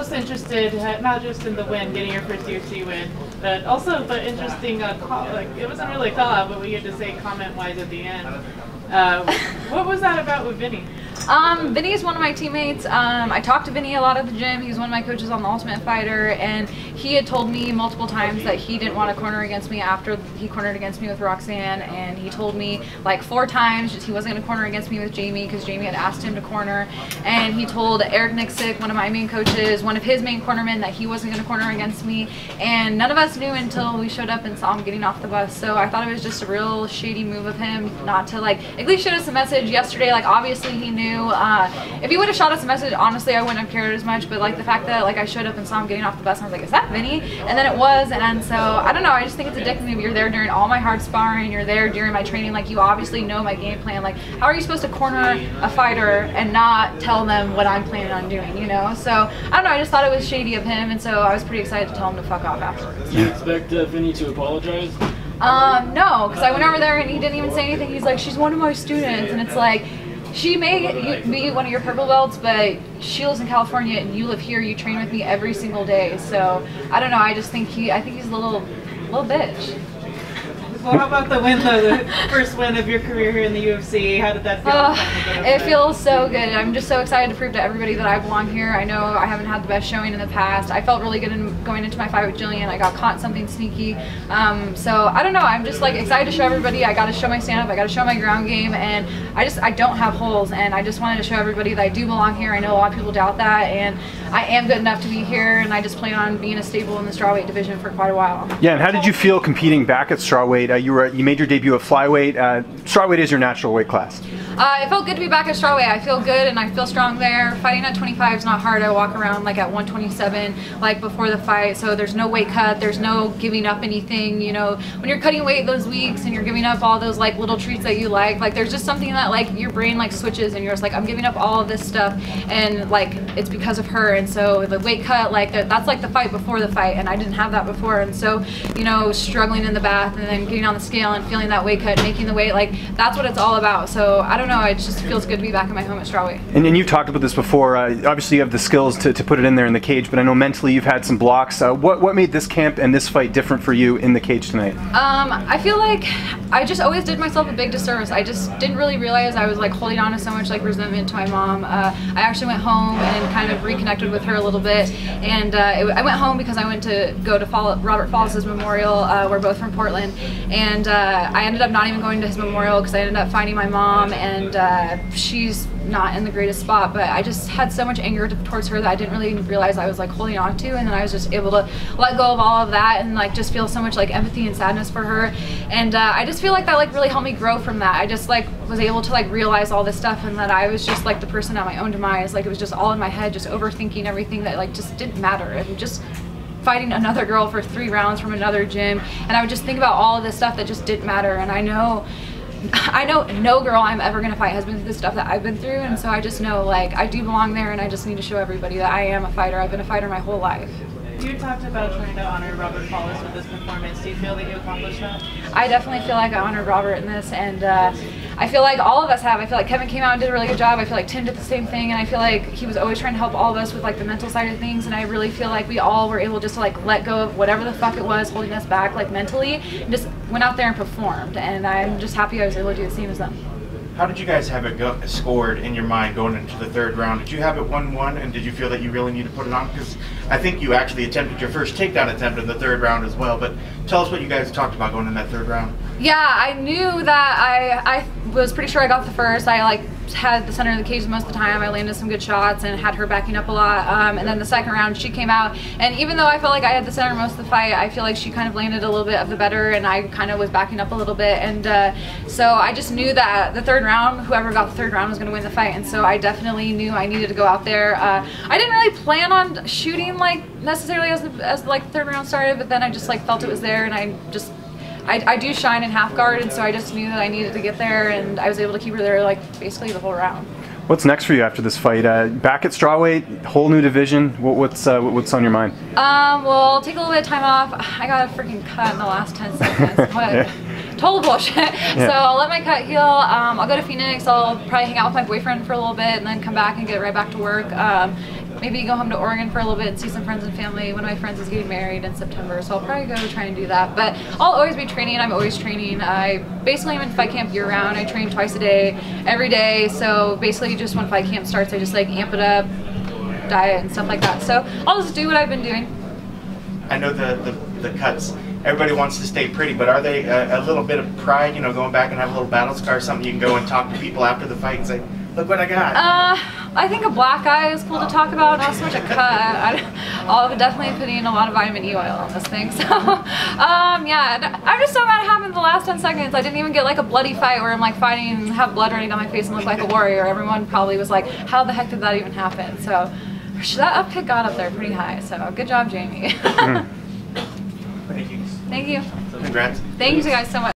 most interested, not just in the win, getting your first UFC win, but also the interesting it wasn't really a call out, but we had to say comment wise at the end. What was that about with Vinny? Vinny is one of my teammates. I talked to Vinny a lot at the gym. He's one of my coaches on The Ultimate Fighter, and he had told me multiple times that he didn't want to corner against me after he cornered against me with Roxanne, and he told me like 4 times he wasn't going to corner against me with Jamie because Jamie had asked him to corner, and he told Eric Nixick, one of my main coaches, one of his main cornermen, that he wasn't going to corner against me, and none of us knew until we showed up and saw him getting off the bus. So I thought it was just a real shady move of him not to like at least shoot us a message yesterday. Like obviously he knew. If he would have shot us a message, honestly, I wouldn't have cared as much. But like the fact that like I showed up and saw him getting off the bus, and I was like, "Is that Vinny?" And then it was, and so I don't know. I just think it's a dick move. You're there during all my hard sparring. You're there during my training. Like you obviously know my game plan. Like how are you supposed to corner a fighter and not tell them what I'm planning on doing? You know. So I don't know. I just thought it was shady of him, and so I was pretty excited to tell him to fuck off afterwards. Do you expect Vinny to apologize? No, because I went over there and he didn't even say anything. He's like, "She's one of my students," and it's like, she may be one of your purple belts, but she lives in California and you live here. You train with me every single day. So I don't know. I just think I think he's a little bitch. Well, how about the win, though? The first win of your career here in the UFC. How did that feel? It feels so good. I'm just so excited to prove to everybody that I belong here. I know I haven't had the best showing in the past. I felt really good going into my fight with Jillian. I got caught something sneaky. So I don't know. I'm just like excited to show everybody. I got to show my stand-up. I got to show my ground game, and I don't have holes. And I just wanted to show everybody that I do belong here. I know a lot of people doubt that, and I am good enough to be here. And I just plan on being a staple in the strawweight division for quite a while. Yeah. And how did you feel competing back at strawweight? You made your debut at flyweight. Strawweight is your natural weight class. It felt good to be back at strawweight. I feel good and I feel strong there. Fighting at 25 is not hard. I walk around like at 127 like before the fight, so there's no weight cut, there's no giving up anything. You know, when you're cutting weight those weeks and you're giving up all those like little treats that you like there's just something that like your brain like switches and you're just like, I'm giving up all of this stuff, and like it's because of her. And so the weight cut, like that's like the fight before the fight, and I didn't have that before. And so, you know, struggling in the bath and then getting on the scale and feeling that weight cut, making the weight, like that's what it's all about. So I don't know, it just feels good to be back in my home at strawweight. And you've talked about this before. Obviously you have the skills to put it in there in the cage, but I know mentally you've had some blocks. What made this camp and this fight different for you in the cage tonight? I feel like I just always did myself a big disservice. I just didn't really realize I was like holding on to so much like resentment to my mom. I actually went home and kind of reconnected with her a little bit, and I went home because I went to go to Robert Falls' memorial. We're both from Portland, and I ended up not even going to his memorial because I ended up finding my mom, and she's not in the greatest spot, but I just had so much anger towards her that I didn't really realize I was like holding on to, and then I was just able to let go of all of that and like just feel so much like empathy and sadness for her. And I just feel like that like really helped me grow from that. I just like was able to like realize all this stuff, and that I was just like the person at my own demise. Like it was just all in my head, just overthinking everything that like just didn't matter, and just fighting another girl for 3 rounds from another gym, and I would just think about all of this stuff that just didn't matter. And I know no girl I'm ever gonna fight has been through the stuff that I've been through, and so I just know like I do belong there, and I just need to show everybody that I am a fighter. I've been a fighter my whole life. You talked about trying to honor Robert Fallis with this performance. Do you feel that you accomplished that? I definitely feel like I honored Robert in this, and I feel like all of us have. I feel like Kevin came out and did a really good job. I feel like Tim did the same thing, and I feel like he was always trying to help all of us with like the mental side of things, and I really feel like we all were able just to like let go of whatever the fuck it was holding us back like mentally, and just went out there and performed, and I'm just happy I was able to do the same as them. How did you guys have it scored in your mind going into the 3rd round? Did you have it 1-1, and did you feel that you really need to put it on? Because I think you actually attempted your first takedown attempt in the 3rd round as well, but tell us what you guys talked about going in that 3rd round. Yeah, I knew that I was pretty sure I got the first. I like had the center of the cage most of the time. I landed some good shots and had her backing up a lot. And then the 2nd round, she came out, and even though I felt like I had the center most of the fight, I feel like she kind of landed a little bit of the better, and I kind of was backing up a little bit. And so I just knew that the 3rd round, whoever got the 3rd round was going to win the fight. And so I definitely knew I needed to go out there. I didn't really plan on shooting like necessarily as like the 3rd round started, but then I just like felt it was there, and I do shine in half guard, and so I just knew that I needed to get there, and I was able to keep her there like basically the whole round. What's next for you after this fight? Back at strawweight, whole new division. What's on your mind? Well, take a little bit of time off. I got a freaking cut in the last 10 seconds. What? total bullshit. So I'll let my cut heal. I'll go to Phoenix. I'll probably hang out with my boyfriend for a little bit and then come back and get right back to work. Maybe go home to Oregon for a little bit and see some friends and family. One of my friends is getting married in September, so I'll probably go try and do that. But I'll always be training. I'm always training. I basically am in fight camp year round. I train twice a day, every day. So basically just when fight camp starts, I just like amp it up, diet and stuff like that. So I'll just do what I've been doing. I know the cuts, everybody wants to stay pretty, but are they a little bit of pride, you know, going back and have a little battle scar, something you can go and talk to people after the fight and say, look what I got? I think a black eye is cool to talk about, not so much a cut. I'll definitely put in a lot of vitamin E oil on this thing. So, yeah, I'm just so mad it happened the last 10 seconds. I didn't even get like a bloody fight where I'm like fighting and have blood running down my face and look like a warrior. Everyone probably was like, how the heck did that even happen? So, that up kick got up there pretty high. So, good job, Jamie. Thank you. Thank you. Congrats. Thank you guys so much.